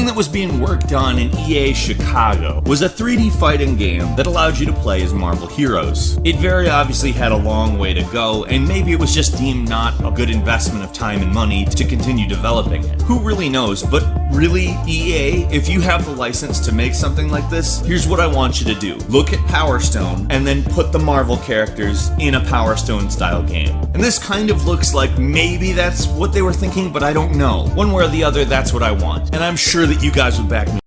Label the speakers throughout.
Speaker 1: thing that was being worked on in EA Chicago was a 3D fighting game that allowed you to play as Marvel heroes. It very obviously had a long way to go, and maybe it was just deemed not a good investment of time and money to continue developing it. Who really knows? But really, EA, if you have the license to make something like this, here's what I want you to do. Look at Power Stone, and then put the Marvel characters in a Power Stone style game. And this kind of looks like maybe that's what they were thinking, but I don't know. One way or the other, that's what I want. And I'm sure that you guys would back me.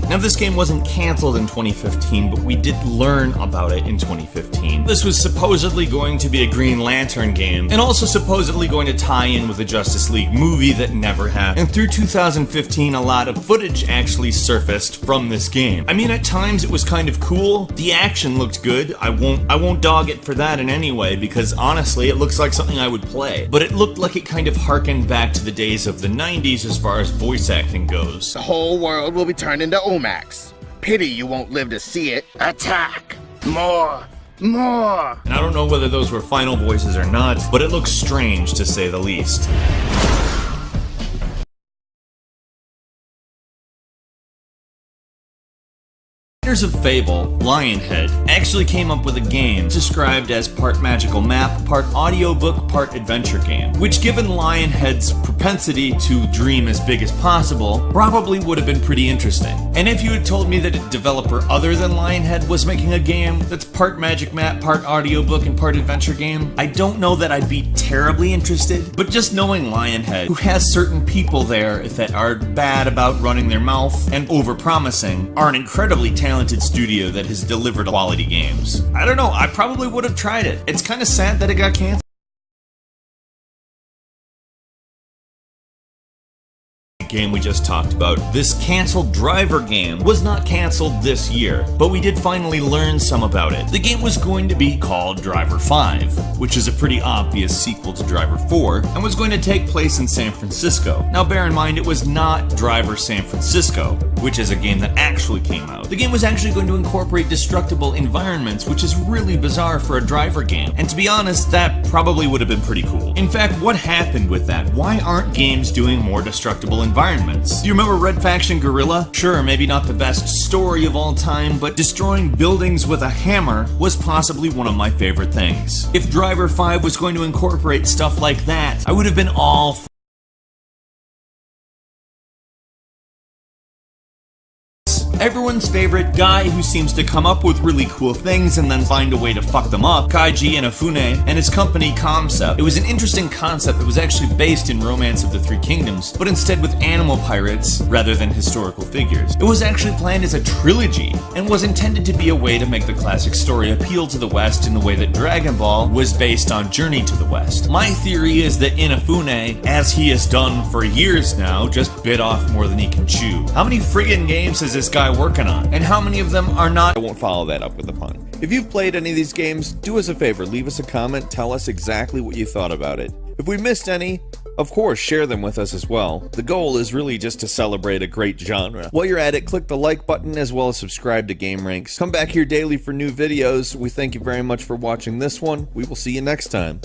Speaker 1: Now, this game wasn't cancelled in 2015, but we did learn about it in 2015. This was supposedly going to be a Green Lantern game, and also supposedly going to tie in with a Justice League movie that never happened. And through 2015, a lot of footage actually surfaced from this game. I mean, at times it was kind of cool. The action looked good. I won't dog it for that in any way, because honestly, it looks like something I would play. But it looked like it kind of harkened back to the days of the 90s as far as voice acting goes.
Speaker 2: The whole world will be turned into Max. Pity you won't live to see it. Attack! More! More!
Speaker 1: And I don't know whether those were final voices or not, but it looks strange to say the least. Of Fable, Lionhead, actually came up with a game described as part magical map, part audiobook, part adventure game, which, given Lionhead's propensity to dream as big as possible, probably would have been pretty interesting. And if you had told me that a developer other than Lionhead was making a game that's part magic map, part audiobook, and part adventure game, I don't know that I'd be terribly interested, but just knowing Lionhead, who has certain people there that are bad about running their mouth and overpromising, are an incredibly talented studio that has delivered quality games. I don't know, I probably would have tried it. It's kind of sad that it got canceled. Game we just talked about, this canceled Driver game was not canceled this year, but we did finally learn some about it. The game was going to be called Driver 5, which is a pretty obvious sequel to Driver 4, and was going to take place in San Francisco. Now bear in mind, it was not Driver San Francisco, which is a game that actually came out. The game was actually going to incorporate destructible environments, which is really bizarre for a Driver game, and to be honest, that probably would have been pretty cool. In fact, what happened with that? Why aren't games doing more destructible environments? Do you remember Red Faction Guerrilla? Sure, maybe not the best story of all time, but destroying buildings with a hammer was possibly one of my favorite things. If Driver 5 was going to incorporate stuff like that, I would have been all for everyone's favorite guy who seems to come up with really cool things and then find a way to fuck them up, Kaiji Inafune, and his company Concept. It was an interesting concept that was actually based in Romance of the Three Kingdoms, but instead with animal pirates rather than historical figures. It was actually planned as a trilogy, and was intended to be a way to make the classic story appeal to the West in the way that Dragon Ball was based on Journey to the West. My theory is that Inafune, as he has done for years now, just bit off more than he can chew. How many friggin' games has this guy working on, and how many of them are not?
Speaker 3: I won't follow that up with a pun. If you've played any of these games, do us a favor, leave us a comment, tell us exactly what you thought about it. If we missed any, of course, share them with us as well. The goal is really just to celebrate a great genre. While you're at it, click the like button as well as subscribe to Game Ranks. Come back here daily for new videos. We thank you very much for watching this one. We will see you next time.